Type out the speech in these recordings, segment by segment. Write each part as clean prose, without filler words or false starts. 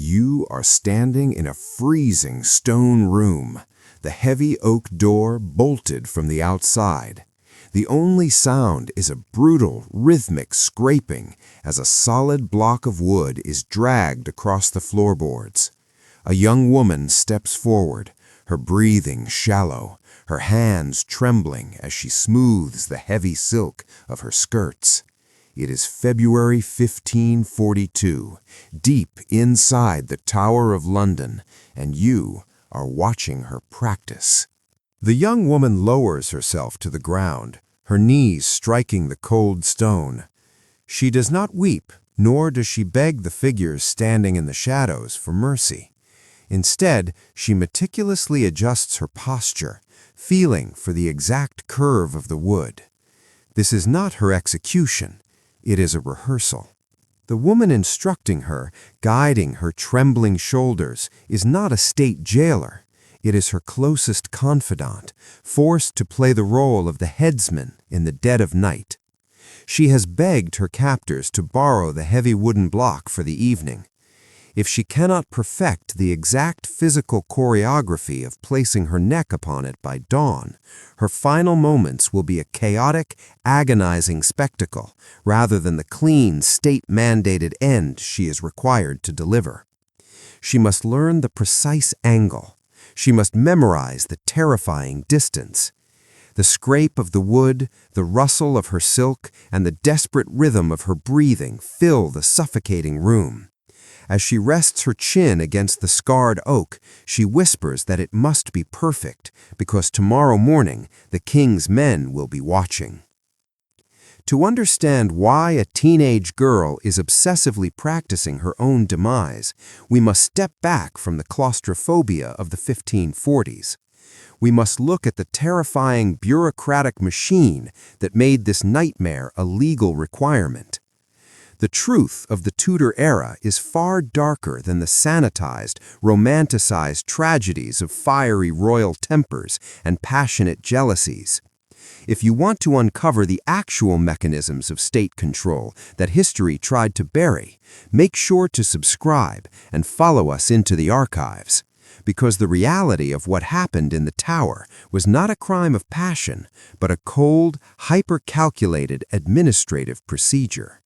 You are standing in a freezing stone room, the heavy oak door bolted from the outside. The only sound is a brutal, rhythmic scraping as a solid block of wood is dragged across the floorboards. A young woman steps forward, her breathing shallow, her hands trembling as she smooths the heavy silk of her skirts. It is February 1542, deep inside the Tower of London, and you are watching her practice. The young woman lowers herself to the ground, her knees striking the cold stone. She does not weep, nor does she beg the figures standing in the shadows for mercy. Instead, she meticulously adjusts her posture, feeling for the exact curve of the wood. This is not her execution. It is a rehearsal. The woman instructing her, guiding her trembling shoulders, is not a state jailer. It is her closest confidant, forced to play the role of the headsman in the dead of night. She has begged her captors to borrow the heavy wooden block for the evening. If she cannot perfect the exact physical choreography of placing her neck upon it by dawn, her final moments will be a chaotic, agonizing spectacle rather than the clean, state-mandated end she is required to deliver. She must learn the precise angle. She must memorize the terrifying distance. The scrape of the wood, the rustle of her silk, and the desperate rhythm of her breathing fill the suffocating room. As she rests her chin against the scarred oak, she whispers that it must be perfect, because tomorrow morning the king's men will be watching. To understand why a teenage girl is obsessively practicing her own demise, we must step back from the claustrophobia of the 1540s. We must look at the terrifying bureaucratic machine that made this nightmare a legal requirement. The truth of the Tudor era is far darker than the sanitized, romanticized tragedies of fiery royal tempers and passionate jealousies. If you want to uncover the actual mechanisms of state control that history tried to bury, make sure to subscribe and follow us into the archives. Because the reality of what happened in the Tower was not a crime of passion, but a cold, hyper-calculated administrative procedure.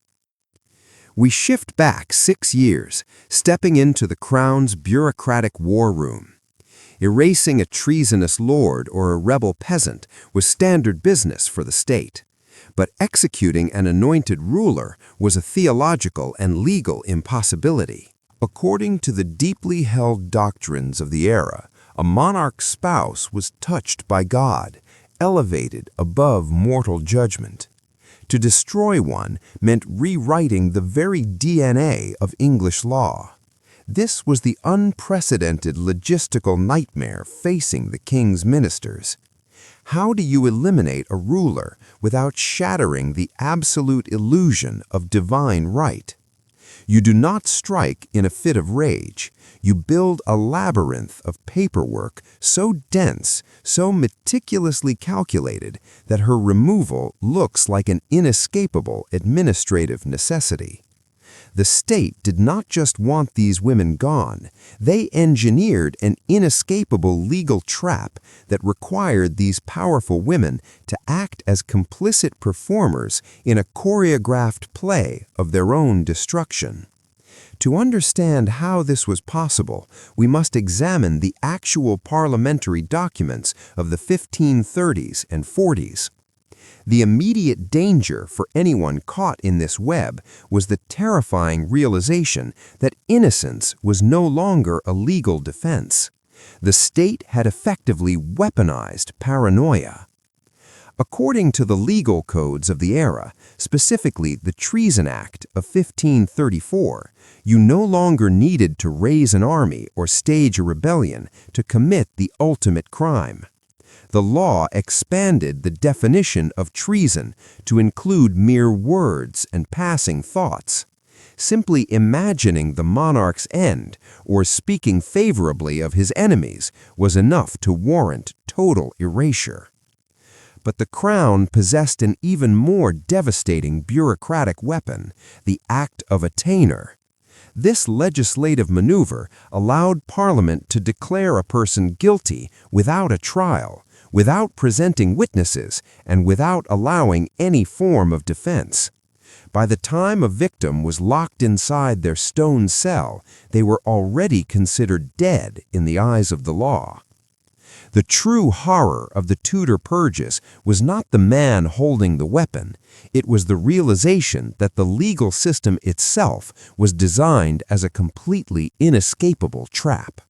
We shift back 6 years, stepping into the Crown's bureaucratic war room. Erasing a treasonous lord or a rebel peasant was standard business for the state. But executing an anointed ruler was a theological and legal impossibility. According to the deeply held doctrines of the era, a monarch's spouse was touched by God, elevated above mortal judgment. To destroy one meant rewriting the very DNA of English law. This was the unprecedented logistical nightmare facing the king's ministers. How do you eliminate a ruler without shattering the absolute illusion of divine right? You do not strike in a fit of rage. You build a labyrinth of paperwork so dense, so meticulously calculated, that her removal looks like an inescapable administrative necessity. The state did not just want these women gone. They engineered an inescapable legal trap that required these powerful women to act as complicit performers in a choreographed play of their own destruction. To understand how this was possible, we must examine the actual parliamentary documents of the 1530s and 40s. The immediate danger for anyone caught in this web was the terrifying realization that innocence was no longer a legal defense. The state had effectively weaponized paranoia. According to the legal codes of the era, specifically the Treason Act of 1534, you no longer needed to raise an army or stage a rebellion to commit the ultimate crime. The law expanded the definition of treason to include mere words and passing thoughts. Simply imagining the monarch's end or speaking favorably of his enemies was enough to warrant total erasure. But the Crown possessed an even more devastating bureaucratic weapon, the Act of Attainder. This legislative maneuver allowed Parliament to declare a person guilty without a trial, without presenting witnesses, and without allowing any form of defense. By the time a victim was locked inside their stone cell, they were already considered dead in the eyes of the law. The true horror of the Tudor purges was not the man holding the weapon. It was the realization that the legal system itself was designed as a completely inescapable trap.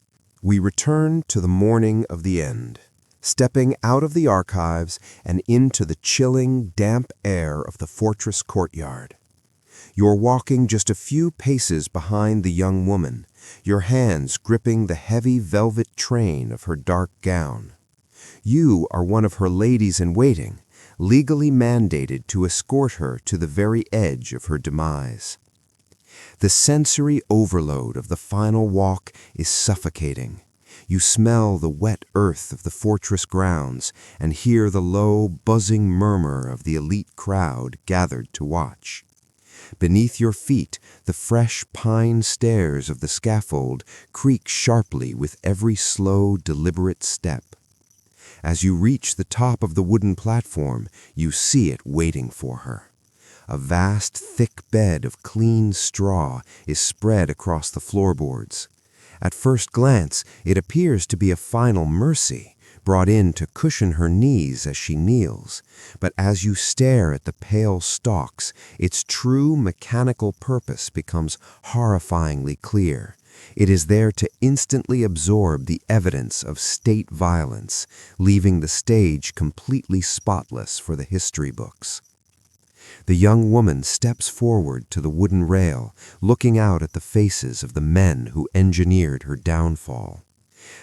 We return to the morning of the end, stepping out of the archives and into the chilling, damp air of the fortress courtyard. You're walking just a few paces behind the young woman, your hands gripping the heavy velvet train of her dark gown. You are one of her ladies-in-waiting, legally mandated to escort her to the very edge of her demise. The sensory overload of the final walk is suffocating. You smell the wet earth of the fortress grounds and hear the low, buzzing murmur of the elite crowd gathered to watch. Beneath your feet, the fresh pine stairs of the scaffold creak sharply with every slow, deliberate step. As you reach the top of the wooden platform, you see it waiting for her. A vast, thick bed of clean straw is spread across the floorboards. At first glance, it appears to be a final mercy, brought in to cushion her knees as she kneels, but as you stare at the pale stalks, its true mechanical purpose becomes horrifyingly clear. It is there to instantly absorb the evidence of state violence, leaving the stage completely spotless for the history books. The young woman steps forward to the wooden rail, looking out at the faces of the men who engineered her downfall.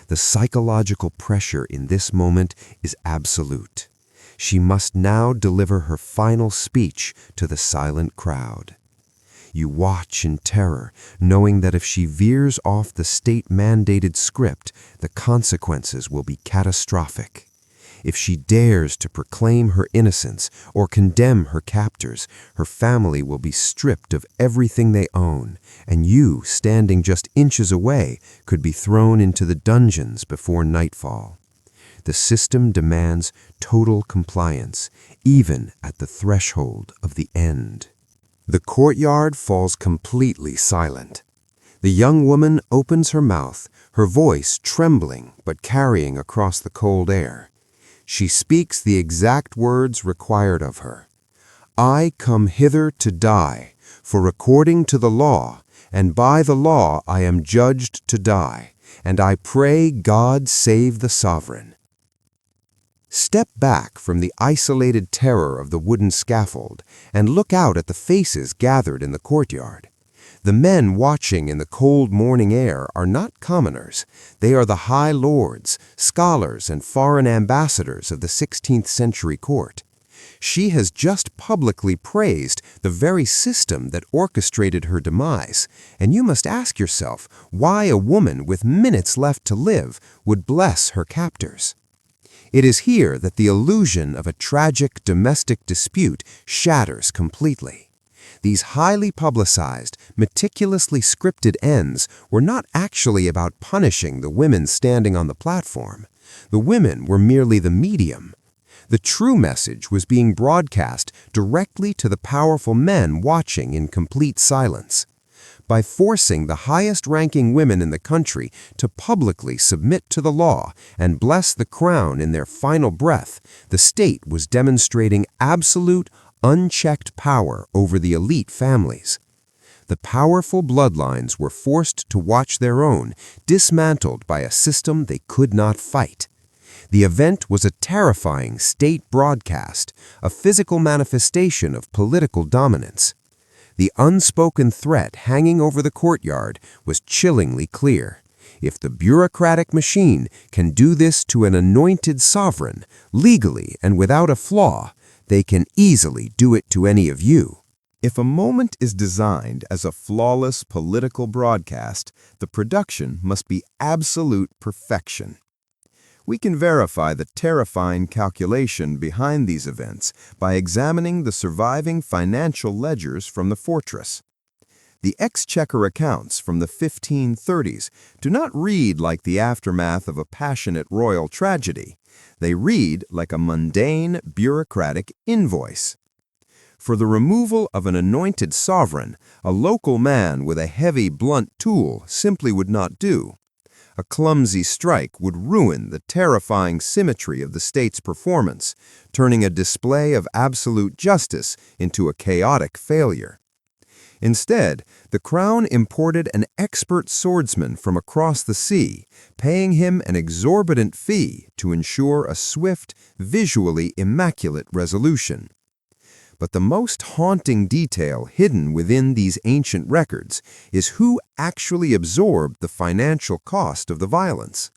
The psychological pressure in this moment is absolute. She must now deliver her final speech to the silent crowd. You watch in terror, knowing that if she veers off the state-mandated script, the consequences will be catastrophic. If she dares to proclaim her innocence or condemn her captors, her family will be stripped of everything they own, and you, standing just inches away, could be thrown into the dungeons before nightfall. The system demands total compliance, even at the threshold of the end. The courtyard falls completely silent. The young woman opens her mouth, her voice trembling but carrying across the cold air. She speaks the exact words required of her. "I come hither to die, for according to the law, and by the law I am judged to die, and I pray God save the sovereign." Step back from the isolated terror of the wooden scaffold and look out at the faces gathered in the courtyard. The men watching in the cold morning air are not commoners. They are the high lords, scholars, and foreign ambassadors of the 16th century court. She has just publicly praised the very system that orchestrated her demise, and you must ask yourself why a woman with minutes left to live would bless her captors. It is here that the illusion of a tragic domestic dispute shatters completely. These highly publicized, meticulously scripted ends were not actually about punishing the women standing on the platform. The women were merely the medium. The true message was being broadcast directly to the powerful men watching in complete silence. By forcing the highest-ranking women in the country to publicly submit to the law and bless the crown in their final breath, the state was demonstrating absolute, unchecked power over the elite families. The powerful bloodlines were forced to watch their own dismantled by a system they could not fight. The event was a terrifying state broadcast, a physical manifestation of political dominance. The unspoken threat hanging over the courtyard was chillingly clear. If the bureaucratic machine can do this to an anointed sovereign, legally and without a flaw, they can easily do it to any of you. If a moment is designed as a flawless political broadcast, the production must be absolute perfection. We can verify the terrifying calculation behind these events by examining the surviving financial ledgers from the fortress. The exchequer accounts from the 1530s do not read like the aftermath of a passionate royal tragedy. They read like a mundane, bureaucratic invoice. For the removal of an anointed sovereign, a local man with a heavy, blunt tool simply would not do. A clumsy strike would ruin the terrifying symmetry of the state's performance, turning a display of absolute justice into a chaotic failure. Instead, the crown imported an expert swordsman from across the sea, paying him an exorbitant fee to ensure a swift, visually immaculate resolution. But the most haunting detail hidden within these ancient records is who actually absorbed the financial cost of the violence.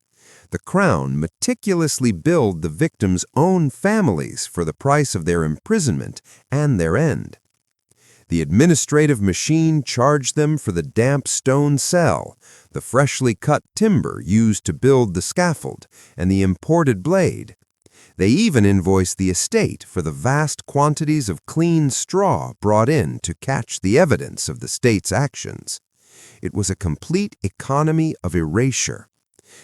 The crown meticulously billed the victims' own families for the price of their imprisonment and their end. The administrative machine charged them for the damp stone cell, the freshly cut timber used to build the scaffold, and the imported blade. They even invoiced the estate for the vast quantities of clean straw brought in to catch the evidence of the state's actions. It was a complete economy of erasure.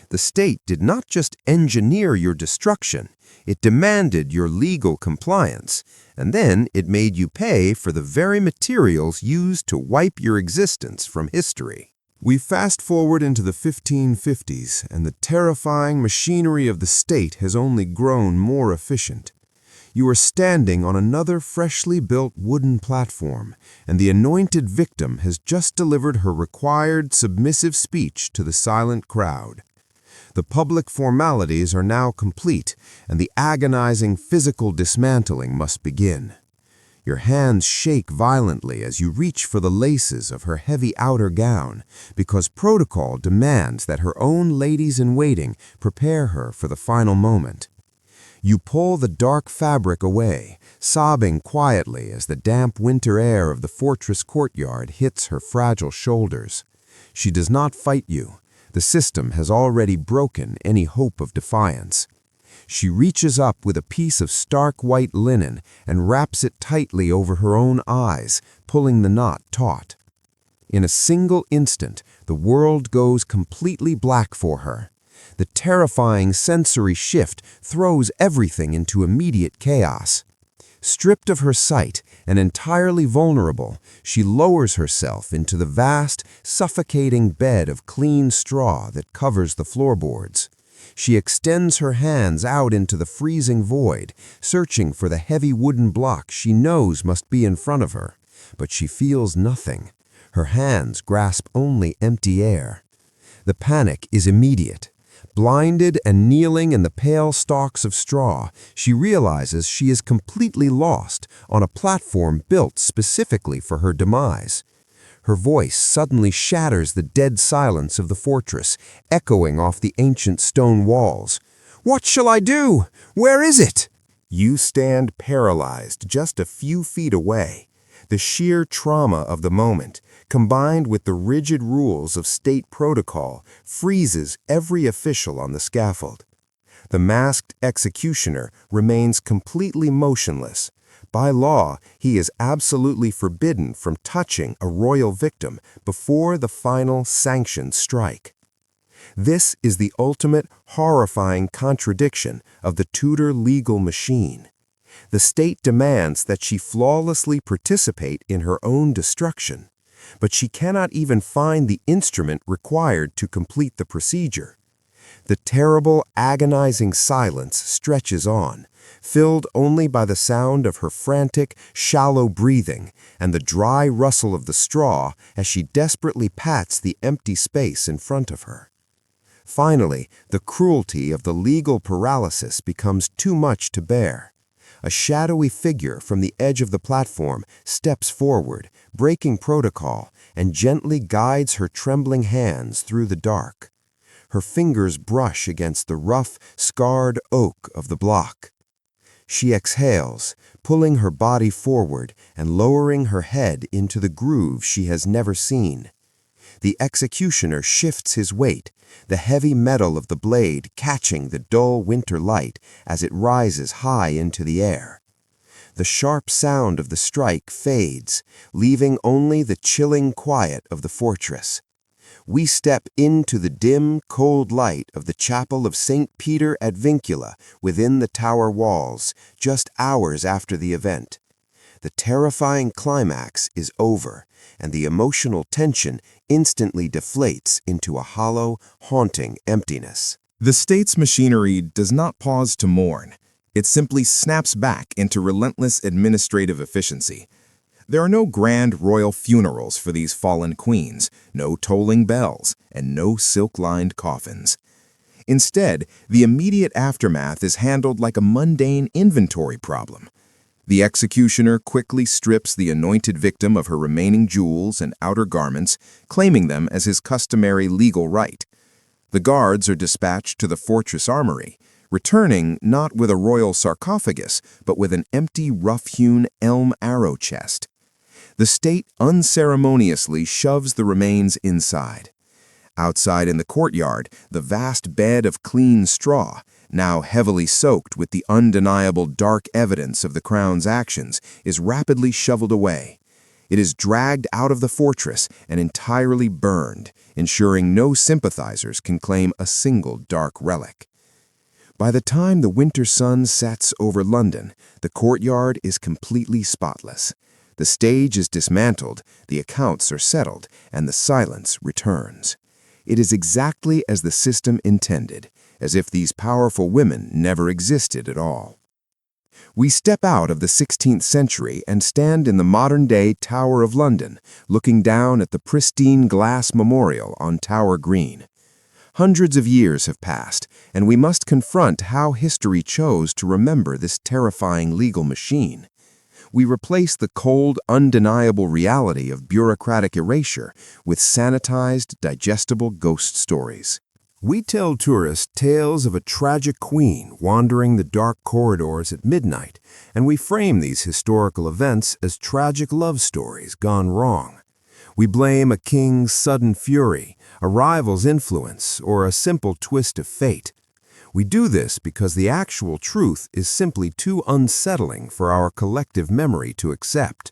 The state did not just engineer your destruction, it demanded your legal compliance, and then it made you pay for the very materials used to wipe your existence from history. We fast forward into the 1550s, and the terrifying machinery of the state has only grown more efficient. You are standing on another freshly built wooden platform, and the anointed victim has just delivered her required submissive speech to the silent crowd. The public formalities are now complete, and the agonizing physical dismantling must begin. Your hands shake violently as you reach for the laces of her heavy outer gown, because protocol demands that her own ladies-in-waiting prepare her for the final moment. You pull the dark fabric away, sobbing quietly as the damp winter air of the fortress courtyard hits her fragile shoulders. She does not fight you. The system has already broken any hope of defiance. She reaches up with a piece of stark white linen and wraps it tightly over her own eyes, pulling the knot taut. In a single instant, the world goes completely black for her. The terrifying sensory shift throws everything into immediate chaos. Stripped of her sight and entirely vulnerable, she lowers herself into the vast, suffocating bed of clean straw that covers the floorboards. She extends her hands out into the freezing void, searching for the heavy wooden block she knows must be in front of her. But she feels nothing. Her hands grasp only empty air. The panic is immediate. Blinded and kneeling in the pale stalks of straw, she realizes she is completely lost on a platform built specifically for her demise. Her voice suddenly shatters the dead silence of the fortress, echoing off the ancient stone walls. "What shall I do? Where is it?" You stand paralyzed just a few feet away. The sheer trauma of the moment, combined with the rigid rules of state protocol, freezes every official on the scaffold. The masked executioner remains completely motionless. By law, he is absolutely forbidden from touching a royal victim before the final sanctioned strike. This is the ultimate horrifying contradiction of the Tudor legal machine. The state demands that she flawlessly participate in her own destruction, but she cannot even find the instrument required to complete the procedure. The terrible, agonizing silence stretches on, filled only by the sound of her frantic, shallow breathing and the dry rustle of the straw as she desperately pats the empty space in front of her. Finally, the cruelty of the legal paralysis becomes too much to bear. A shadowy figure from the edge of the platform steps forward, breaking protocol, and gently guides her trembling hands through the dark. Her fingers brush against the rough, scarred oak of the block. She exhales, pulling her body forward and lowering her head into the groove she has never seen. The executioner shifts his weight, the heavy metal of the blade catching the dull winter light as it rises high into the air. the sharp sound of the strike fades, leaving only the chilling quiet of the fortress. We step into the dim, cold light of the chapel of St. Peter ad Vincula within the tower walls, just hours after the event. The terrifying climax is over, and the emotional tension instantly deflates into a hollow, haunting emptiness. The state's machinery does not pause to mourn. It simply snaps back into relentless administrative efficiency. There are no grand royal funerals for these fallen queens, no tolling bells, and no silk-lined coffins. Instead, the immediate aftermath is handled like a mundane inventory problem. The executioner quickly strips the anointed victim of her remaining jewels and outer garments, claiming them as his customary legal right. The guards are dispatched to the fortress armory, returning not with a royal sarcophagus, but with an empty, rough-hewn elm arrow chest. The state unceremoniously shoves the remains inside. Outside in the courtyard, the vast bed of clean straw, now heavily soaked with the undeniable dark evidence of the crown's actions, is rapidly shoveled away. It is dragged out of the fortress and entirely burned, ensuring no sympathizers can claim a single dark relic. By the time the winter sun sets over London, the courtyard is completely spotless. The stage is dismantled, the accounts are settled, and the silence returns. It is exactly as the system intended, as if these powerful women never existed at all. We step out of the 16th century and stand in the modern-day Tower of London, looking down at the pristine glass memorial on Tower Green. Hundreds of years have passed, and we must confront how history chose to remember this terrifying legal machine. We replace the cold, undeniable reality of bureaucratic erasure with sanitized, digestible ghost stories. We tell tourists tales of a tragic queen wandering the dark corridors at midnight, and we frame these historical events as tragic love stories gone wrong. We blame a king's sudden fury, a rival's influence, or a simple twist of fate. We do this because the actual truth is simply too unsettling for our collective memory to accept.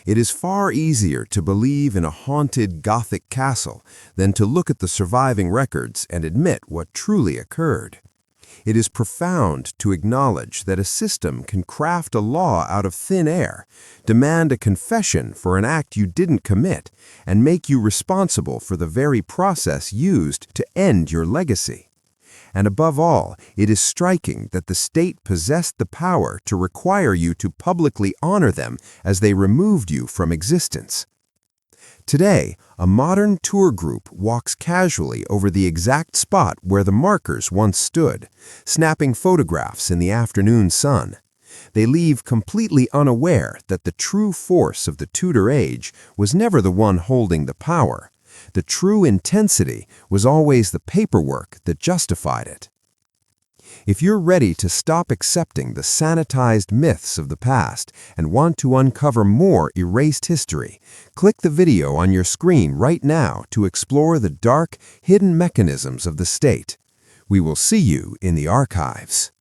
It is far easier to believe in a haunted Gothic castle than to look at the surviving records and admit what truly occurred. It is profound to acknowledge that a system can craft a law out of thin air, demand a confession for an act you didn't commit, and make you responsible for the very process used to end your legacy. And above all, it is striking that the state possessed the power to require you to publicly honor them as they removed you from existence. Today, a modern tour group walks casually over the exact spot where the markers once stood, snapping photographs in the afternoon sun. They leave completely unaware that the true force of the Tudor age was never the one holding the power. The true intensity was always the paperwork that justified it. If you're ready to stop accepting the sanitized myths of the past and want to uncover more erased history, click the video on your screen right now to explore the dark, hidden mechanisms of the state. We will see you in the archives.